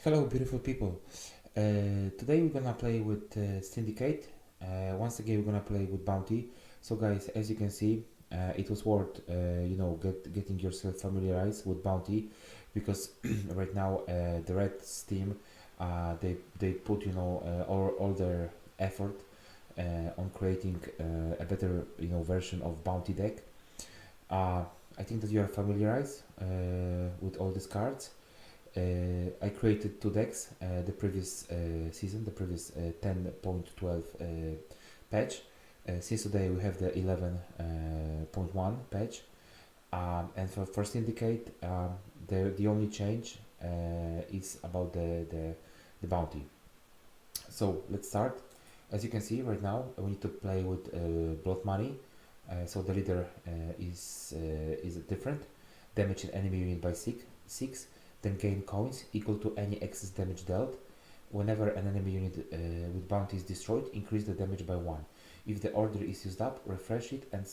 Hello, beautiful people. Today we're gonna play with Syndicate. Once again, we're gonna play with Bounty. So, guys, as you can see, it was worth getting yourself familiarized with Bounty, because right now the Red Team they put all their effort on creating a better version of Bounty deck. I think that you are familiarized with all these cards. I created two decks the previous season, the previous 10.12 patch. Since today we have the 11.1 patch, and for Syndicate, the only change is about the bounty. So let's start. As you can see right now, we need to play with blood money. So the leader is different. Damage an enemy unit by 6. Then gain coins equal to any excess damage dealt. Whenever an enemy unit with bounty is destroyed, increase the damage by 1. If the order is used up, refresh it and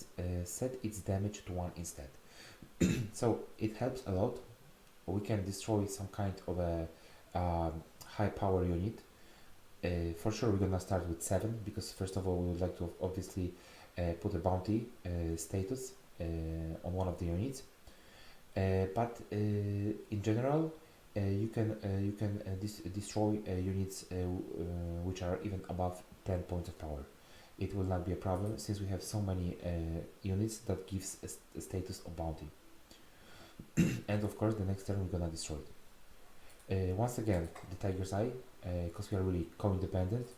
set its damage to 1 instead. So it helps a lot. We can destroy some kind of a high power unit. For sure we're gonna start with 7, because first of all we would like to obviously put a bounty status on one of the units. But in general, you can destroy units which are even above 10 points of power. It will not be a problem, since we have so many units that gives a status of bounty. And of course the next turn we're gonna destroy it. Once again, the Tiger's Eye, because we are really co-independent.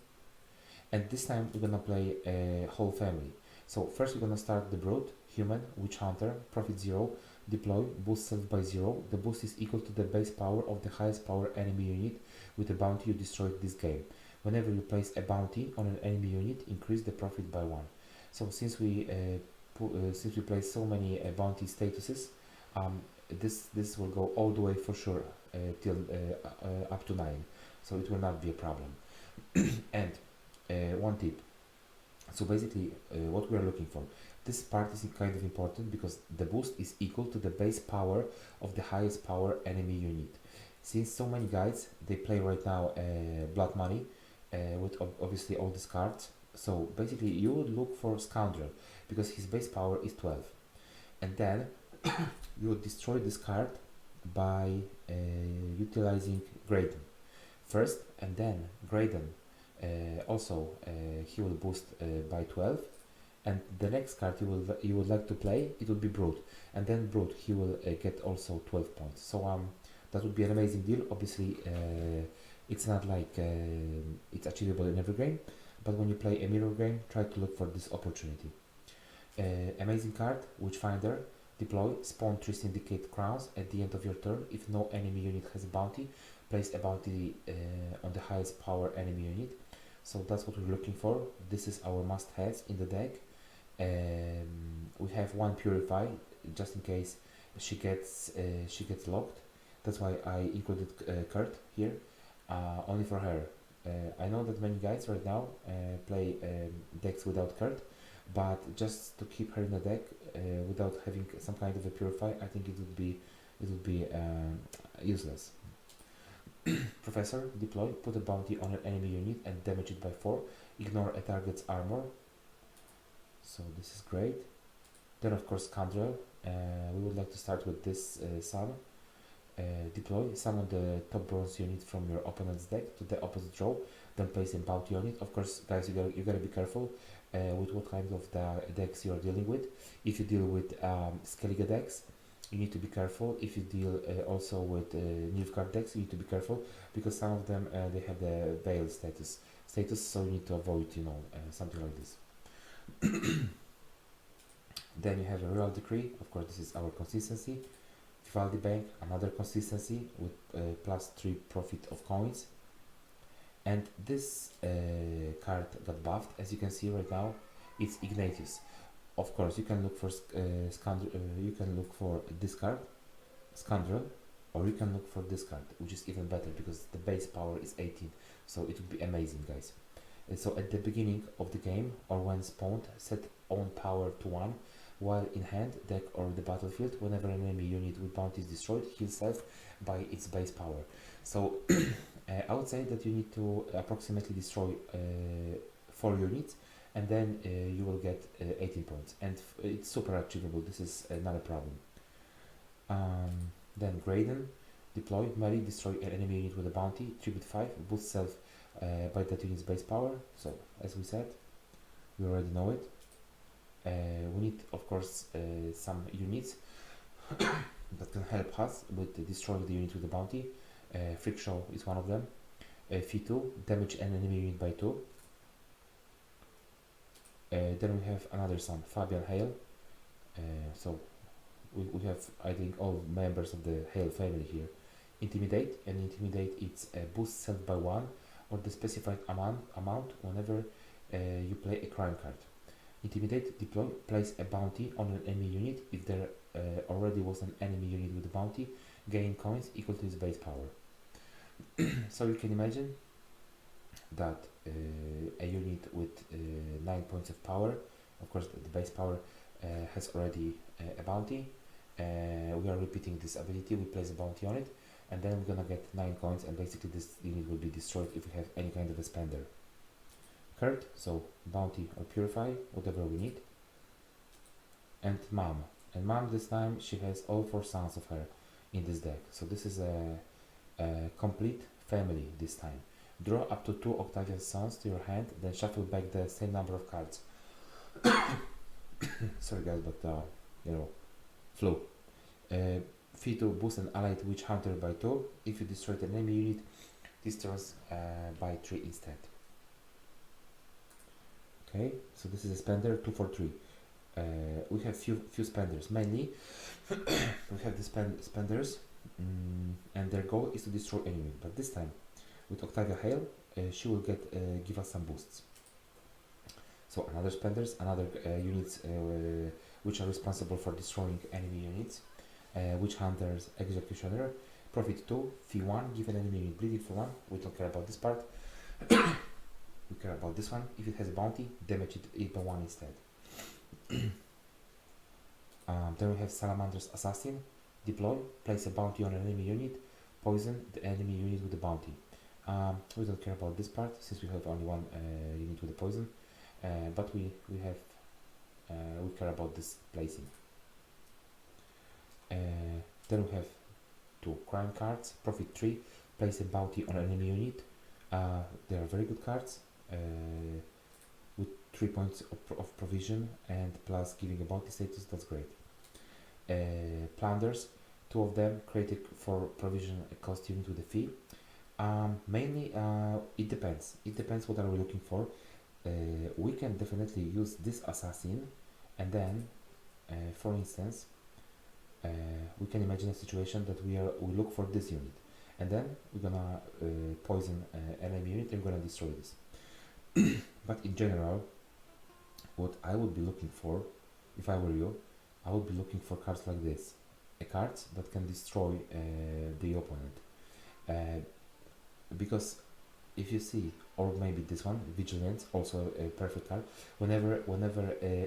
And this time we're gonna play a whole family. So first we're gonna start the Brute, Human, Witch Hunter, Profit 0, Deploy, boost self by 0. The boost is equal to the base power of the highest power enemy unit with a bounty you destroyed this game. Whenever you place a bounty on an enemy unit, increase the profit by 1. So since we place so many bounty statuses, this will go all the way for sure till up to 9. So it will not be a problem. And one tip. So basically, what we are looking for. This part is kind of important because the boost is equal to the base power of the highest power enemy unit. Since so many guys, they play right now Blood Money with obviously all these cards. So basically you would look for Scoundrel because his base power is 12. And then you would destroy this card by utilizing Graydon first, and then Graydon also he will boost by 12. And the next card you would like to play, it would be Brute, and then Brute he will get also 12 points. So that would be an amazing deal. Obviously it's not like it's achievable in every game, but when you play a mirror game, try to look for this opportunity. Amazing card, Witchfinder. Deploy, spawn 3 Syndicate crowns at the end of your turn. If no enemy unit has a bounty, place a bounty on the highest power enemy unit. So that's what we're looking for. This is our must-haves in the deck. We have one Purify just in case she gets locked. That's why I included Kurt here, only for her. I know that many guys right now play decks without Kurt, but just to keep her in the deck without having some kind of a Purify, I think it would be useless. Professor, deploy, put a bounty on an enemy unit and damage it by 4. Ignore a target's armor. So this is great. Then of course Scoundrel. We would like to start with this Sun. Deploy, summon the top bronze unit from your opponent's deck to the opposite row, then place a bounty on it. Of course, guys, you gotta be careful with what kind of decks you are dealing with. If you deal with skellige decks, you need to be careful. If you deal also with nilfgaard decks, you need to be careful because some of them they have the veil status, so you need to avoid something like this. Then you have a Royal Decree. Of course, this is our consistency. Vivaldi Bank, another consistency with plus 3 profit of coins. And this card got buffed. As you can see right now, it's Ignatius. Of course, you can look for you can look for this card, Scoundrel, or you can look for this card, which is even better because the base power is 18. So it would be amazing, guys. And so at the beginning of the game or when spawned, set own power to 1. while in hand, deck or the battlefield. Whenever an enemy unit with bounty is destroyed, heals self by its base power. So I would say that you need to approximately destroy 4 units, and then you will get 18 points, and it's super achievable. This is not a problem. Then Graydon, deploy, melee, destroy an enemy unit with a bounty, tribute 5, boost self by that unit's base power. So as we said, we already know it. We need, of course, some units that can help us with destroying the unit with the bounty. Freak Show is one of them. Fee 2, damage an enemy unit by 2. Then we have another son, Fabian Hale. So we have, I think, all members of the Hale family here. Intimidate, and Intimidate, it's boost self by 1 or the specified amount whenever you play a crime card. Intimidate, deploy, place a bounty on an enemy unit. If there already was an enemy unit with a bounty, gain coins equal to its base power. So you can imagine that a unit with 9 points of power, of course the base power has already a bounty. We are repeating this ability, we place a bounty on it, and then we're gonna get 9 coins, and basically this unit will be destroyed if we have any kind of a spender. Kurt, so bounty or purify, whatever we need. And Mom. And Mom, this time she has all 4 sons of her in this deck. So this is a complete family this time. Draw up to 2 Octavian sons to your hand, then shuffle back the same number of cards. Sorry guys, but you know, flu. Fee 2, boost an allied witch hunter by 2. If you destroy an enemy unit, this turns by 3 instead. Okay, so this is a spender, 2 for 3. We have few spenders. Mainly, we have the spenders, and their goal is to destroy enemy. But this time, with Octavia Hale, she will give us some boosts. So another spenders, another units which are responsible for destroying enemy units. Witch hunters, executioner, profit 2, fee 1, give an enemy unit bleeding for 1. We don't care about this part. We care about this one. If it has a bounty, damage it by 1 instead. Then we have Salamander's Assassin. Deploy, place a bounty on an enemy unit, poison the enemy unit with the bounty. We don't care about this part since we have only 1 unit with the poison, but we care about this placing. Then we have 2 crime cards. Profit 3, place a bounty on an enemy unit. They are very good cards. With 3 points of provision and plus giving a bounty status, that's great. Plunders, 2 of them, created for provision cost unit with a fee. Mainly, it depends. It depends what are we looking for. We can definitely use this assassin, and then, for instance, we can imagine a situation that we look for this unit, and then we're gonna poison enemy unit and we're gonna destroy this. But in general, what I would be looking for, if I were you, I would be looking for cards like this. Cards that can destroy the opponent. Because if you see, or maybe this one, Vigilance, also a perfect card. Whenever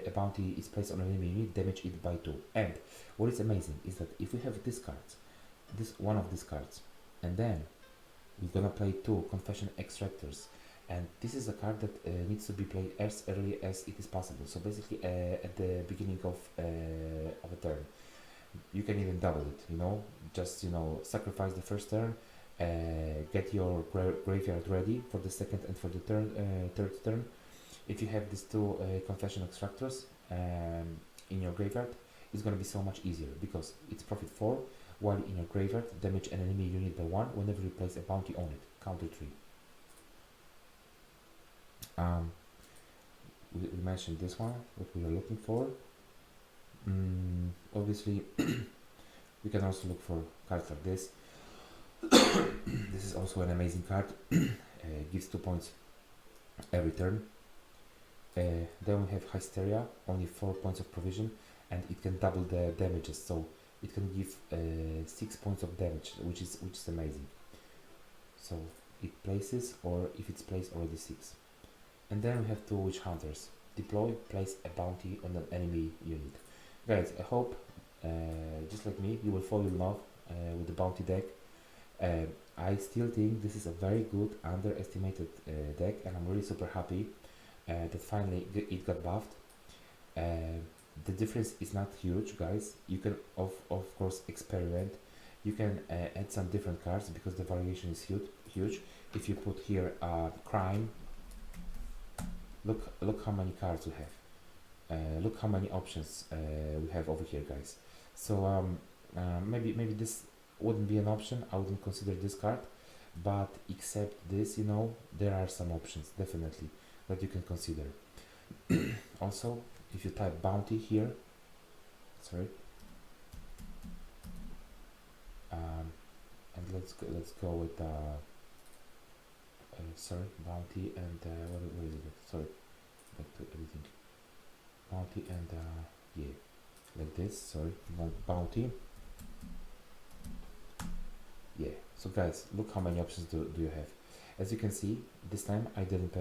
a bounty is placed on an enemy unit, damage it by 2. And what is amazing is that if we have this card, one of these cards, and then we're gonna play 2 Confession Extractors, and this is a card that needs to be played as early as it is possible. So basically, at the beginning of a turn, you can even double it. You know, just sacrifice the first turn, get your graveyard ready for the second and for the third turn. If you have these 2 Confession Extractors in your graveyard, it's gonna be so much easier because it's profit 4, while in your graveyard, damage an enemy unit by 1 whenever you place a bounty on it. Counter 3. We mentioned this one, what we are looking for. Obviously, we can also look for cards like this. This is also an amazing card. Gives 2 points every turn. Then we have Hysteria, only 4 points of provision, and it can double the damages, so it can give 6 points of damage, which is amazing. So it places, or if it's placed, already 6. And then we have 2 Witch Hunters. Deploy, place a bounty on an enemy unit. Guys, I hope, just like me, you will fall in love with the bounty deck. Uh, I still think this is a very good underestimated deck, and I'm really super happy that finally it got buffed. The difference is not huge, guys. You can of course experiment. You can add some different cards because the variation is huge. If you put here crime, look how many cards we have. Look how many options we have over here, guys. So maybe this wouldn't be an option. I wouldn't consider this card, but except this, you know, there are some options definitely that you can consider. Also, if you type bounty here, sorry, and let's go with sorry, bounty and what is it? Sorry, back to everything. Bounty and yeah, like this. Sorry, not bounty. Yeah. So guys, look how many options do you have. As you can see, this time I didn't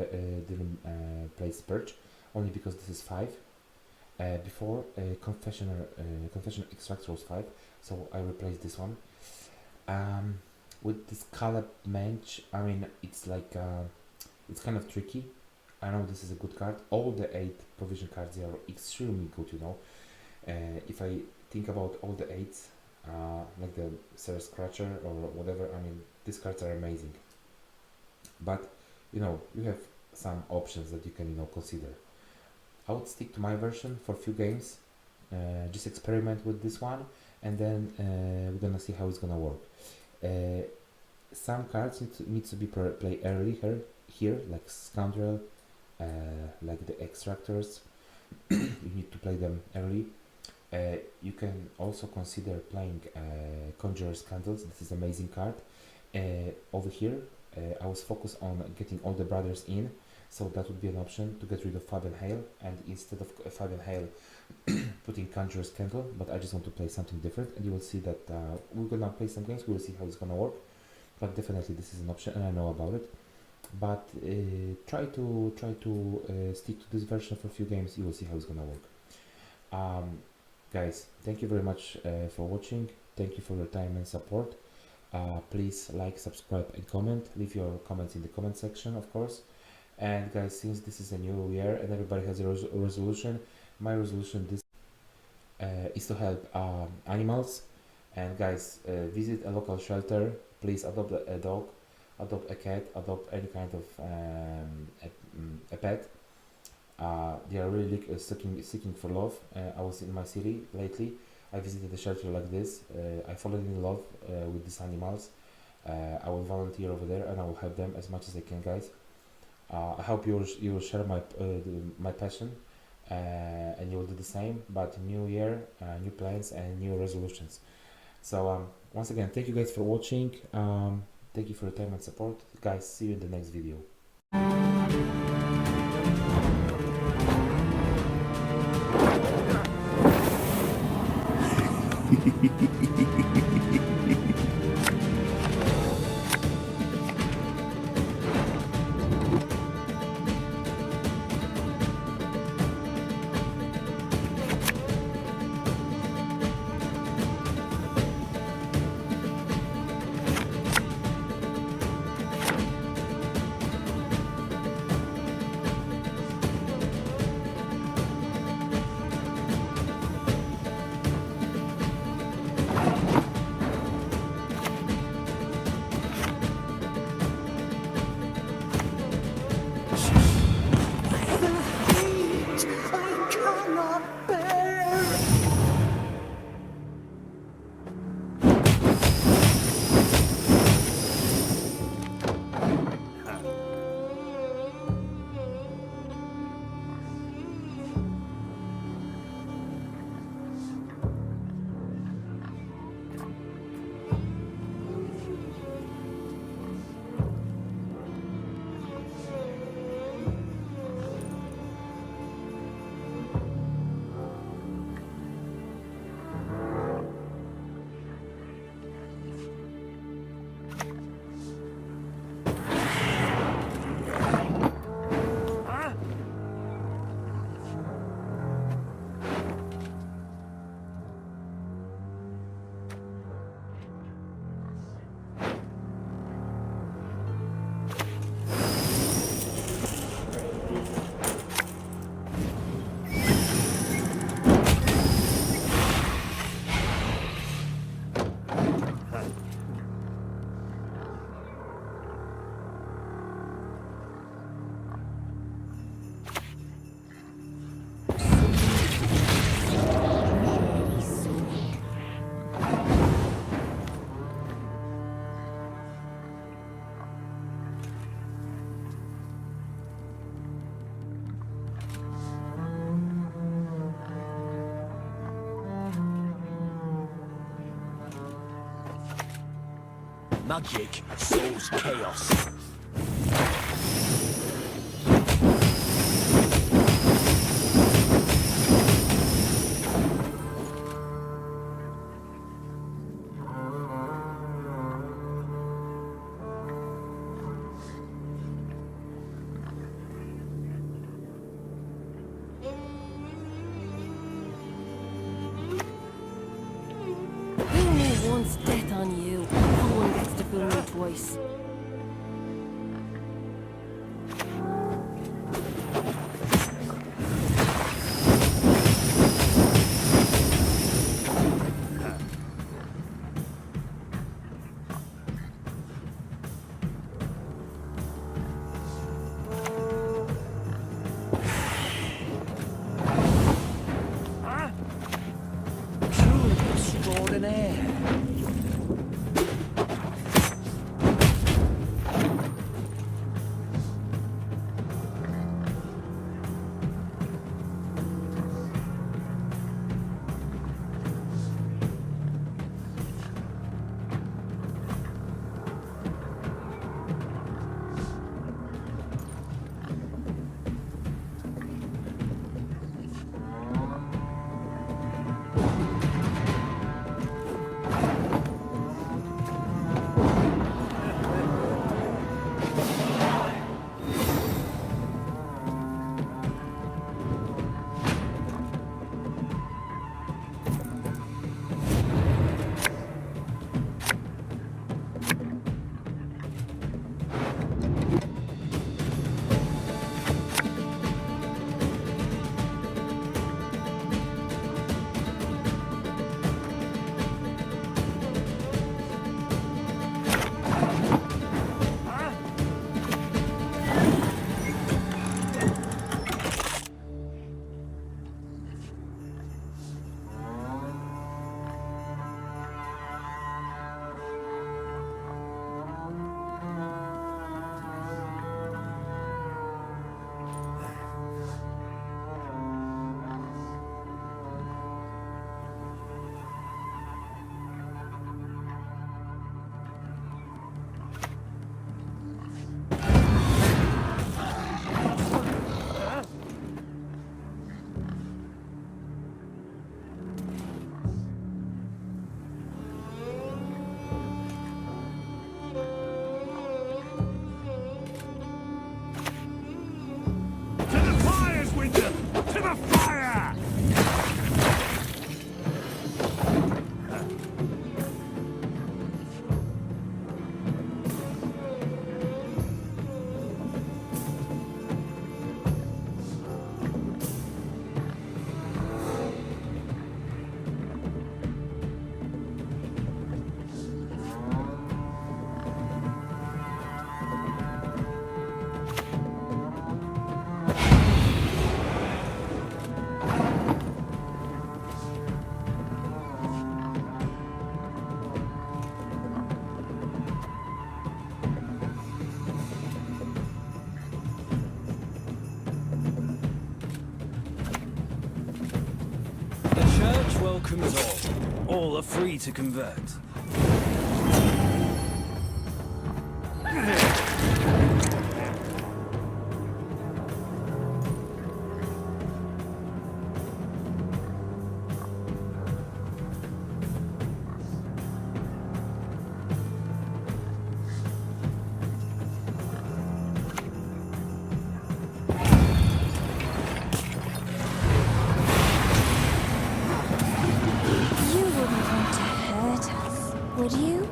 place purge, only because this is 5. Before confession extractor was 5, so I replaced this one. With this color match, I mean, it's like it's kind of tricky. I know this is a good card. All the 8 provision cards, they are extremely good, you know. If I think about all the 8s, like the Sarah Scratcher or whatever, I mean, these cards are amazing. But you know, you have some options that you can, you know, consider. I would stick to my version for a few games, just experiment with this one, and then we're gonna see how it's gonna work. Some cards need to be played early here, like Scoundrel, like the Extractors. You need to play them early. You can also consider playing Conjurer's Candles. This is an amazing card. Over here, I was focused on getting all the brothers in, so that would be an option to get rid of Fab and Hail, and instead of Fab and Hail putting Conjurer's Candle, but I just want to play something different, and you will see that we're gonna play some games, we'll see how it's gonna work, but definitely this is an option and I know about it. But try to stick to this version for a few games, you will see how it's gonna work. Guys, thank you very much for watching. Thank you for your time and support. Please like, subscribe and comment. Leave your comments in the comment section, of course. And guys, since this is a new year and everybody has a resolution, my resolution this is to help animals. And guys, visit a local shelter. Please adopt a dog, adopt a cat, adopt any kind of a pet. They are really seeking for love. I was in my city lately. I visited a shelter like this. I fallen in love with these animals. I will volunteer over there and I will help them as much as I can, guys. I hope you will share my passion and you will do the same. But new year, new plans and new resolutions. So once again, thank you guys for watching. Thank you for your time and support, guys. See you in the next video. Magic sows chaos. Once death on you, no one gets to fool me twice. Truly extraordinaire. welcomes all. All are free to convert. Would you?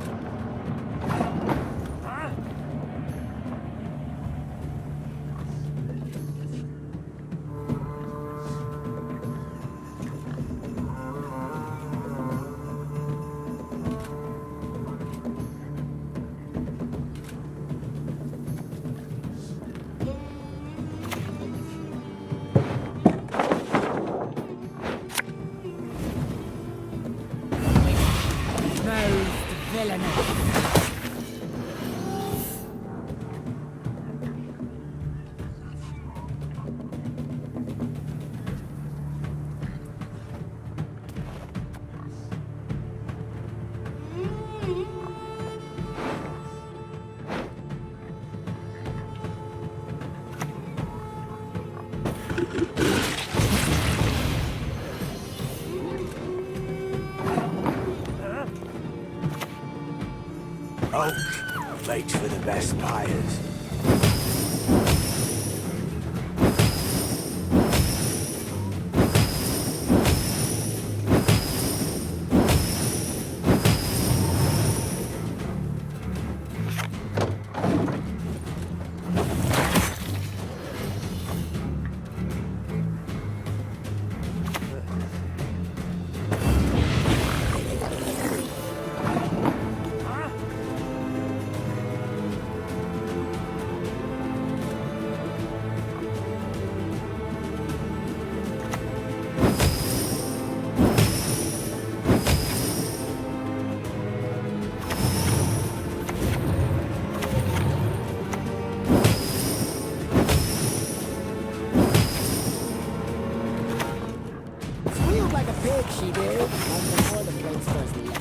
Oak makes for the best pyres. Squealed like a pig, she did, right before the place starts leaking.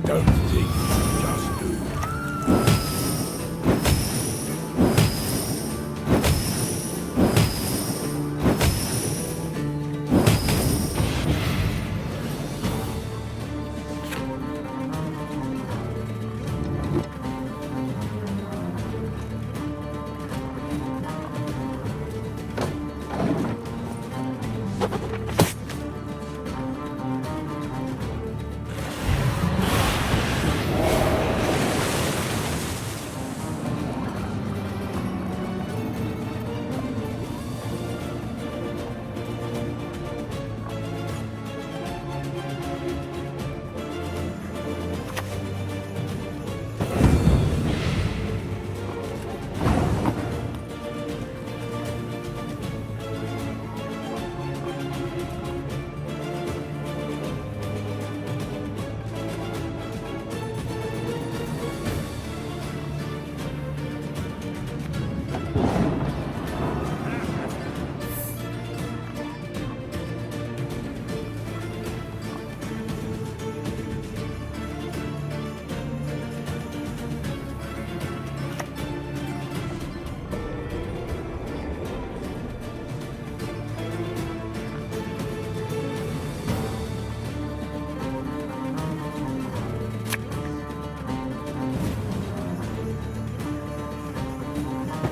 Don't think, just do.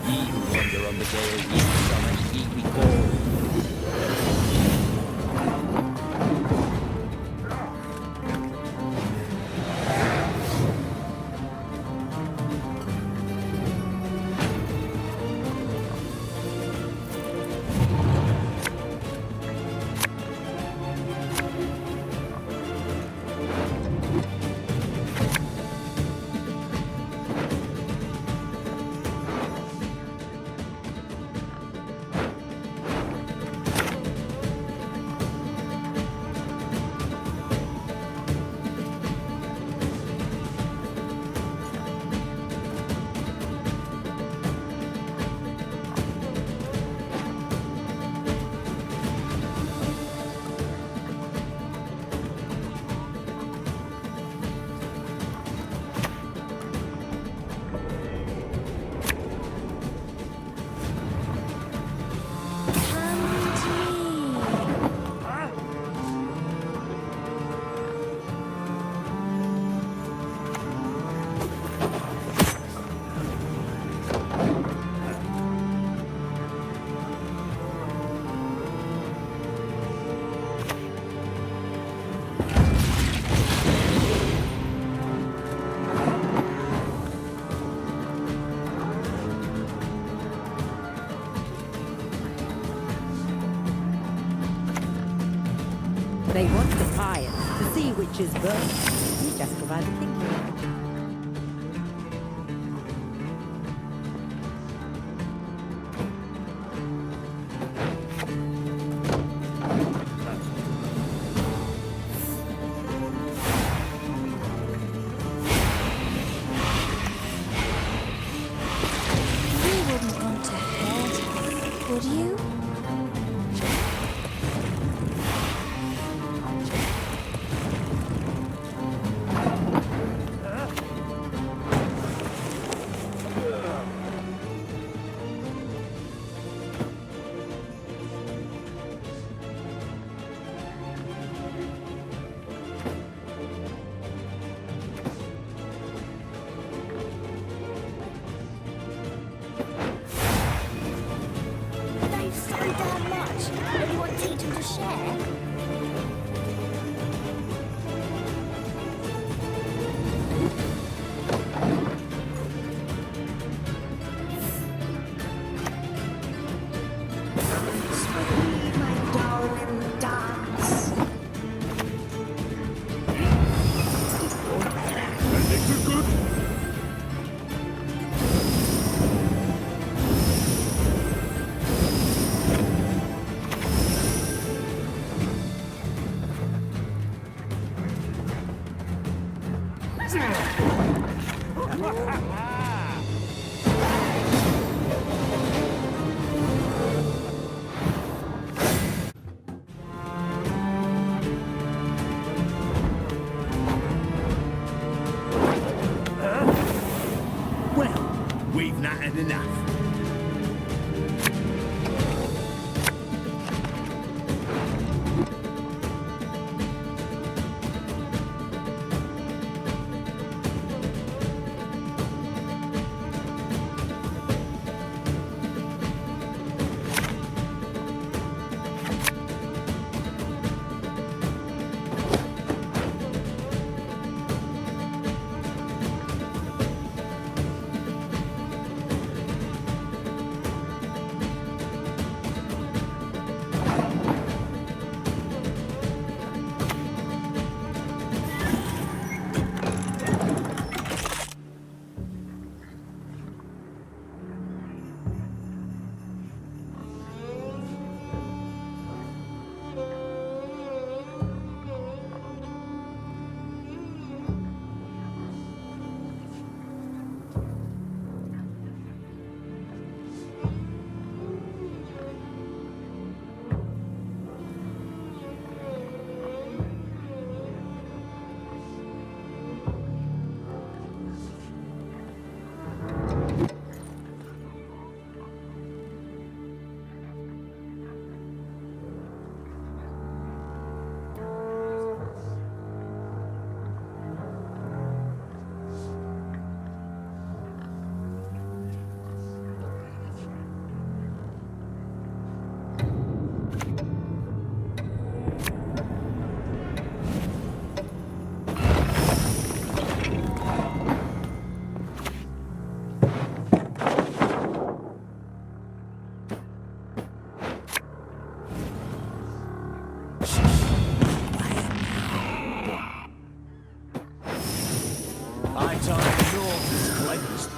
Ye who wander on the gale, ye who summon, ye we call. They want the fire to see which is burnt. You just provide the thinking. You wouldn't want to hurt us, would you? They've so damn much. Anyone teach them to share? Sweet, my darling, dance. Well, we've not had enough. High time the north is cleansed.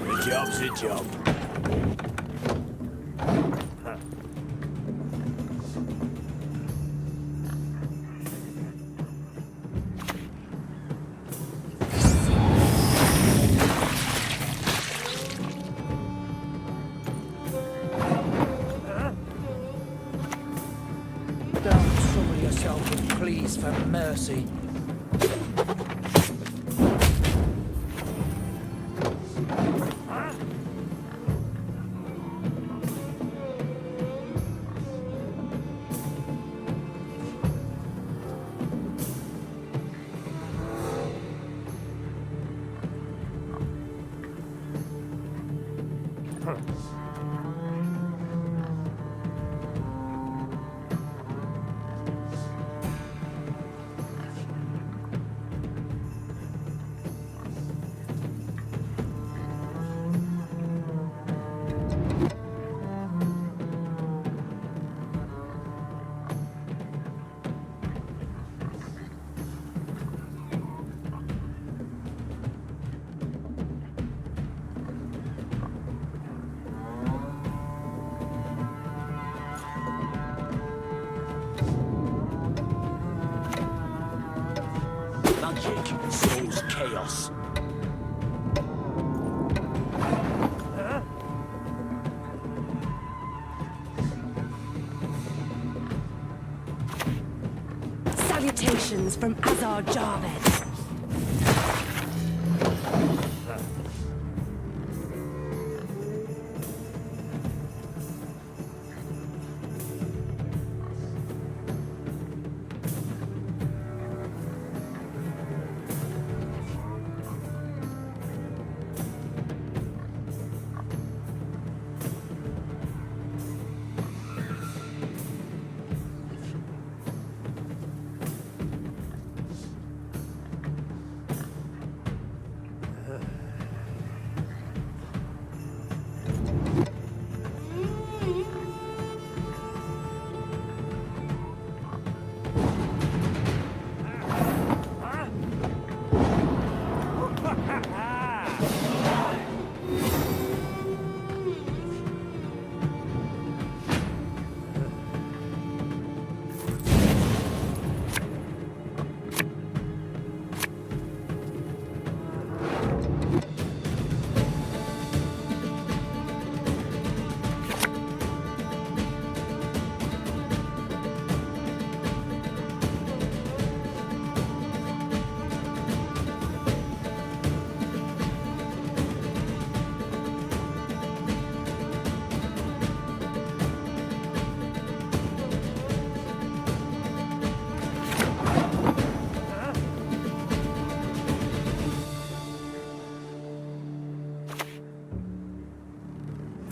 A job's a job. yourself and please for mercy. Magic sows chaos. Salutations from Azar Jarved.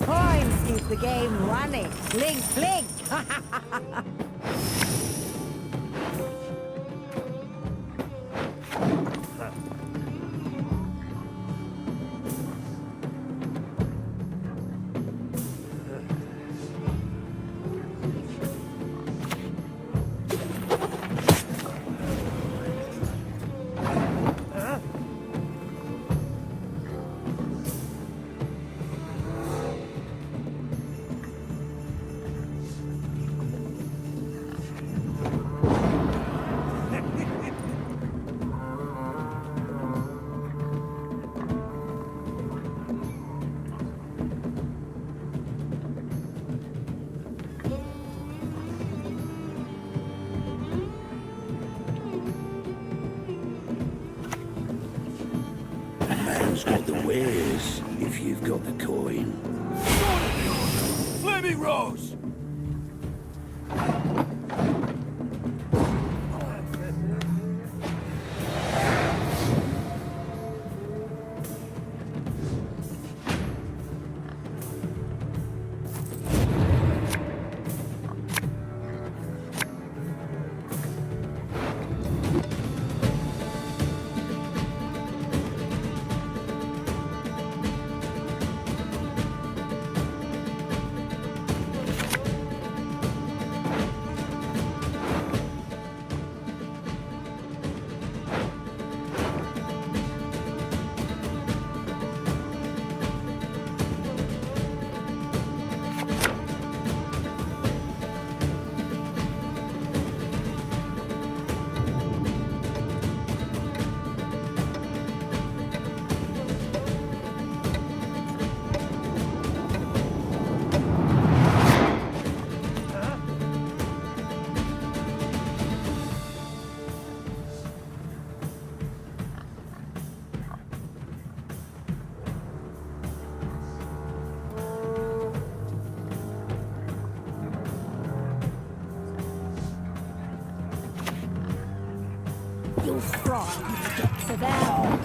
Coins keep the game running. Blink, blink. Man's got the wares, if you've got the coin. Flaming Rose! You'll fry in the depths of hell.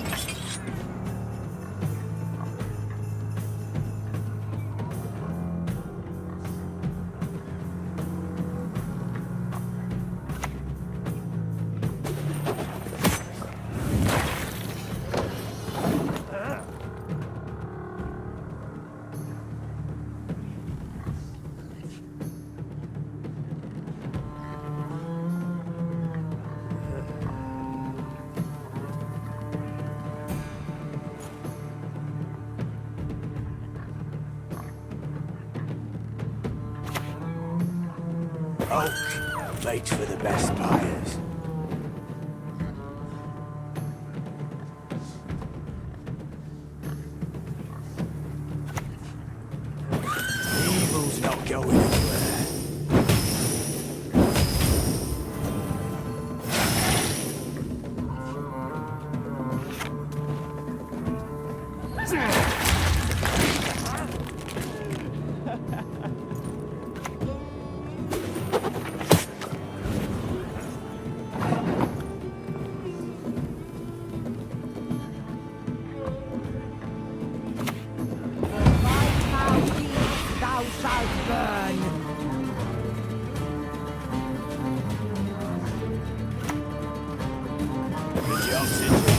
Oak makes for the best buyers. Evil's not going anywhere. Thou shalt burn. Good job, Syndicate.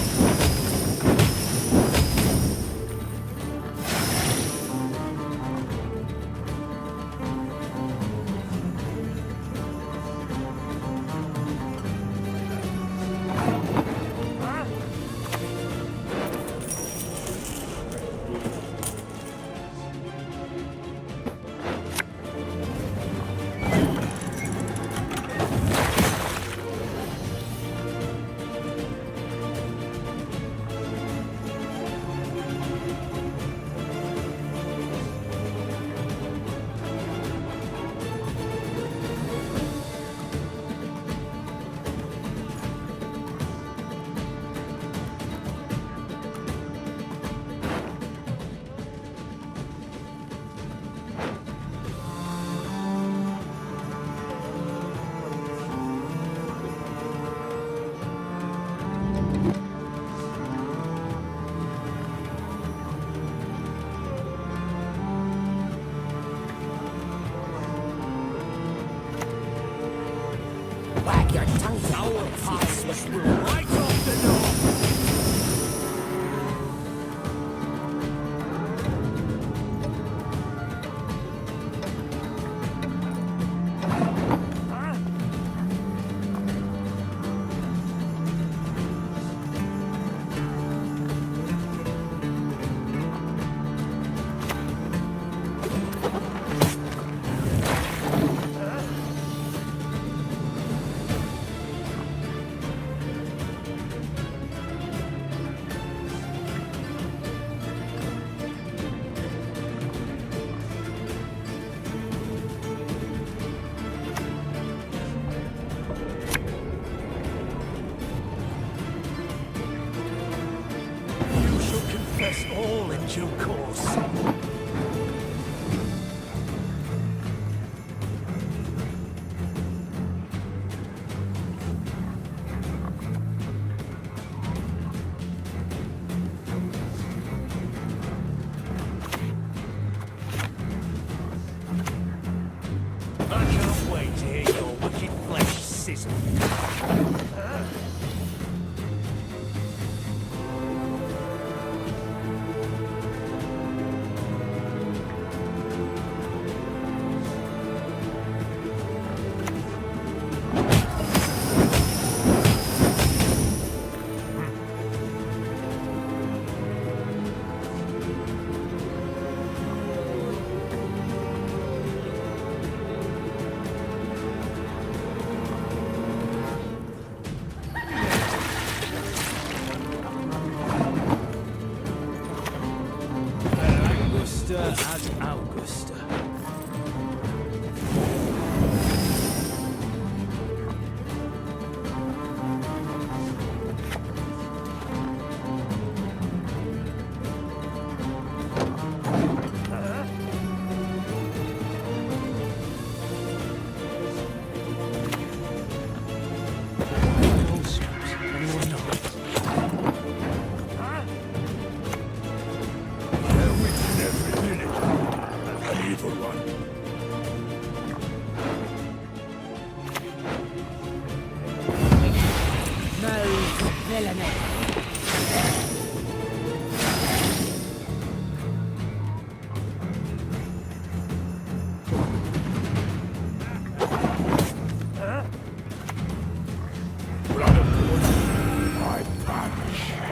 Wag your tongue to Our paths must rule right off the north. You shall confess all in due course. I can't wait to hear your wicked flesh sizzle. villainous. I punch.